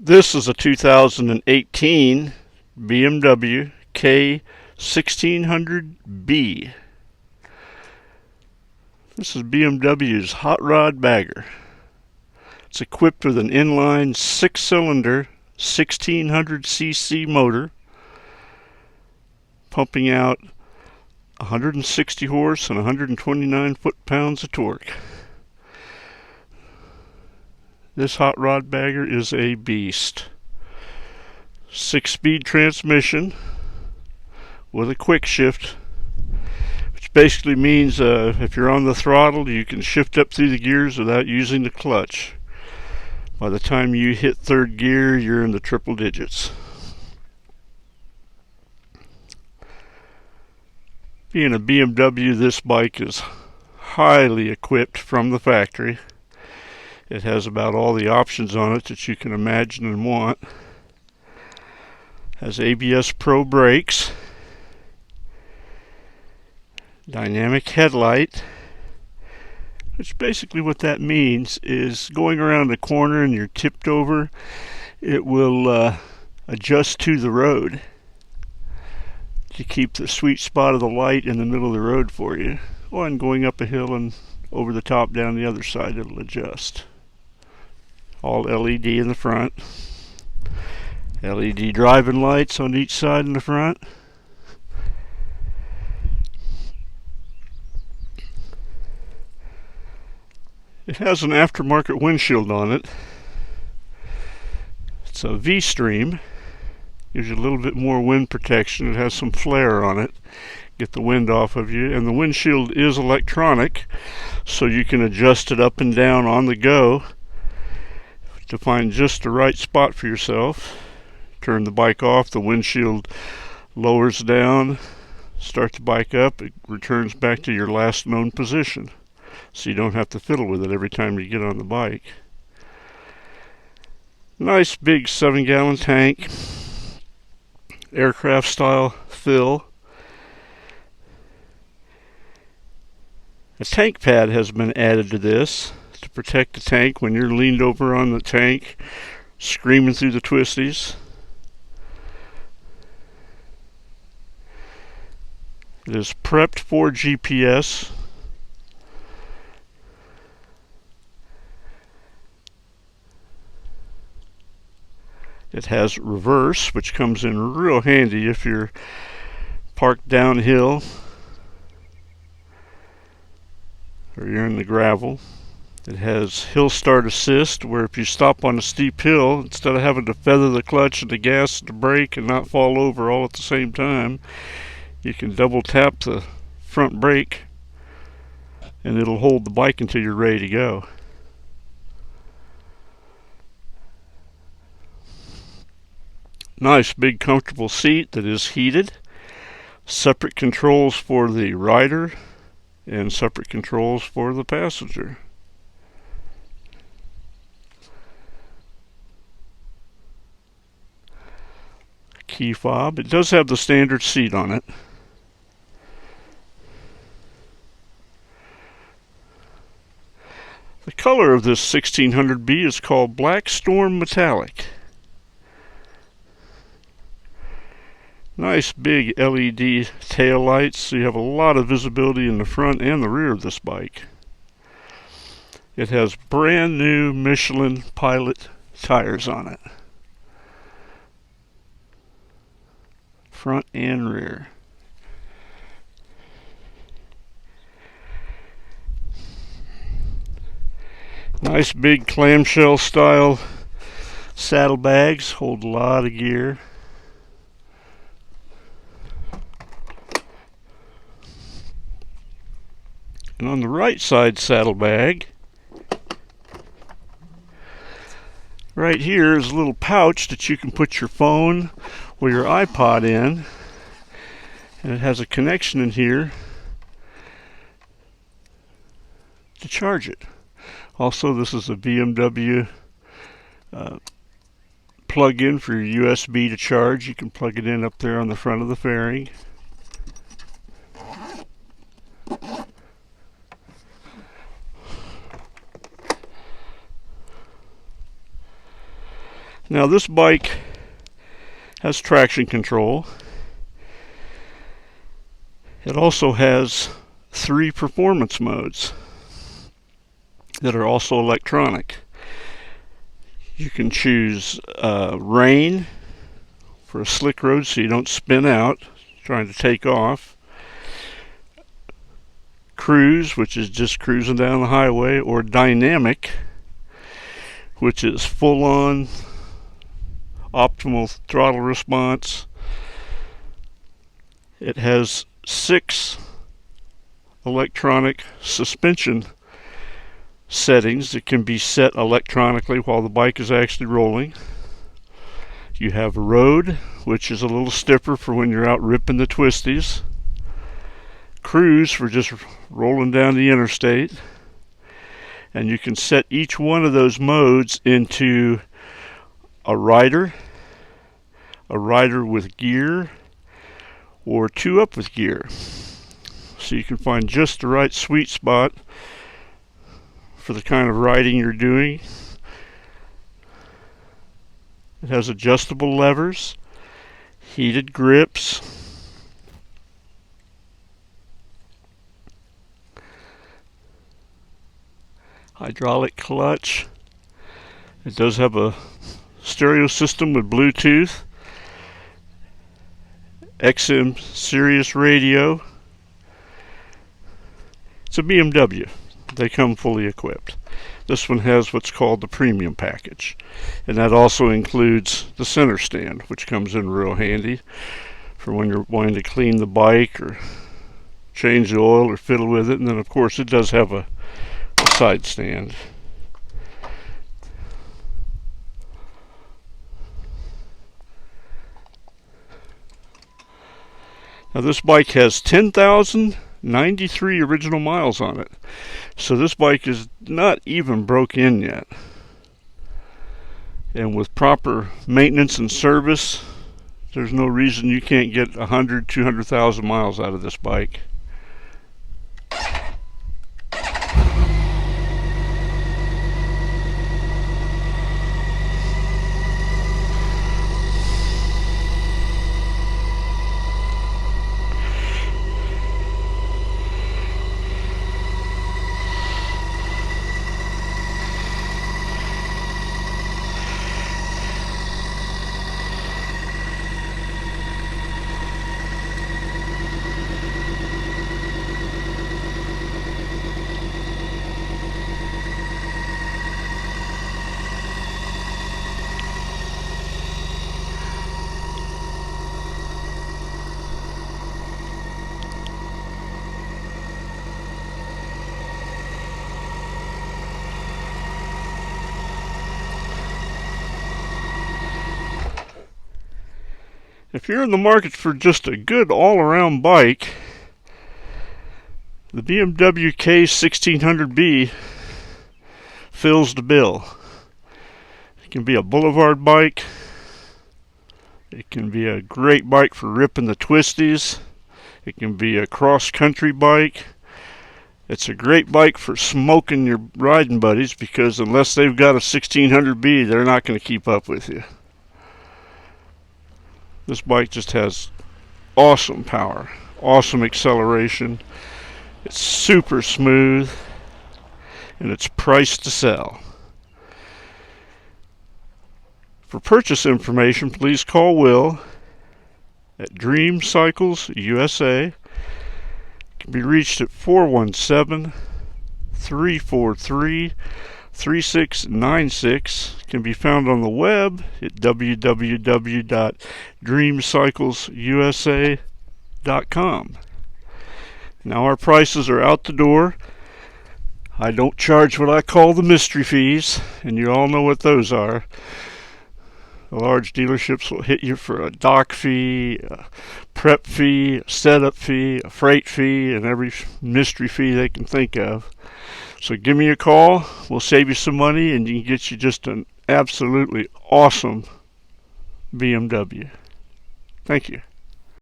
This is a 2018 BMW K1600 B. This is BMW's hot rod bagger. It's equipped with an inline 6-cylinder 1600cc motor, pumping out 160 horse and 129 foot-pounds of torque. This hot rod bagger is a beast. 6-speed transmission with a quick shift, which basically means if you're on the throttle, you can shift up through the gears without using the clutch. By the time you hit third gear, you're in the triple digits. Being a BMW, this bike is highly equipped from the factory. It has about all the options on it that you can imagine and want. Has ABS Pro brakes, dynamic headlight, which basically what that means is going around a corner and you're tipped over, it will adjust to the road to keep the sweet spot of the light in the middle of the road for you. Or and going up a hill and over the top down the other side, it'll adjust. All LED in the front. LED driving lights on each side in the front. It has an aftermarket windshield on it. It's a V-Stream. Gives you a little bit more wind protection. It has some flare on it. Get the wind off of you. And the windshield is electronic, so you can adjust it up and down on the go to find just the right spot for yourself. Turn the bike off, the windshield lowers down. Start the bike up, it returns back to your last known position, so you don't have to fiddle with it every time you get on the bike. Nice big 7-gallon tank, aircraft style fill. A tank pad has been added to this to protect the tank when you're leaned over on the tank screaming through the twisties. It is prepped for GPS. It has reverse, which comes in real handy if you're parked downhill or you're in the gravel. It has hill start assist, where if you stop on a steep hill, instead of having to feather the clutch and the gas and the brake and not fall over all at the same time, you can double tap the front brake and it'll hold the bike until you're ready to go. Nice big comfortable seat that is heated. Separate controls for the rider and separate controls for the passenger. Key fob. It does have the standard seat on it. The color of this 1600B is called Black Storm Metallic. Nice big LED tail lights, so you have a lot of visibility in the front and the rear of this bike. It has brand new Michelin Pilot tires on it, front and rear. Nice big clamshell style saddlebags, hold a lot of gear. And on the right side saddlebag, right here is a little pouch that you can put your phone or your iPod in, and it has a connection in here to charge it. Also, this is a BMW plug-in for your USB to charge. You can plug it in up there on the front of the fairing. Now this bike has traction control. It also has 3 performance modes that are also electronic. You can choose rain for a slick road so you don't spin out trying to take off. Cruise, which is just cruising down the highway, or dynamic, which is full on optimal throttle response. It has 6 electronic suspension settings that can be set electronically while the bike is actually rolling. You have road, which is a little stiffer for when you're out ripping the twisties. Cruise for just rolling down the interstate. And you can set each one of those modes into a rider with gear, or 2 up with gear. So you can find just the right sweet spot for the kind of riding you're doing. It has adjustable levers, heated grips, hydraulic clutch. It does have a stereo system with Bluetooth, XM Sirius radio. It's a BMW. They come fully equipped. This one has what's called the premium package, and that also includes the center stand, which comes in real handy for when you're wanting to clean the bike or change the oil or fiddle with it. And then of course it does have a side stand. Now this bike has 10,093 original miles on it. So this bike is not even broke in yet. And with proper maintenance and service, there's no reason you can't get 100, 200,000 miles out of this bike. If you're in the market for just a good all-around bike, the BMW K1600 B fills the bill. It can be a boulevard bike. It can be a great bike for ripping the twisties. It can be a cross-country bike. It's a great bike for smoking your riding buddies, because unless they've got a 1600B, they're not going to keep up with you. This bike just has awesome power, awesome acceleration. It's super smooth, and it's priced to sell. For purchase information, please call Will at Dream Cycles USA. It can be reached at 417-343-3696. Can be found on the web at www.dreamcyclesusa.com. Now our prices are out the door. I don't charge what I call the mystery fees, and you all know what those are. The large dealerships will hit you for a dock fee, a prep fee, a setup fee, a freight fee, and every mystery fee they can think of. So give me a call. We'll save you some money, and you can get you just an absolutely awesome BMW. Thank you.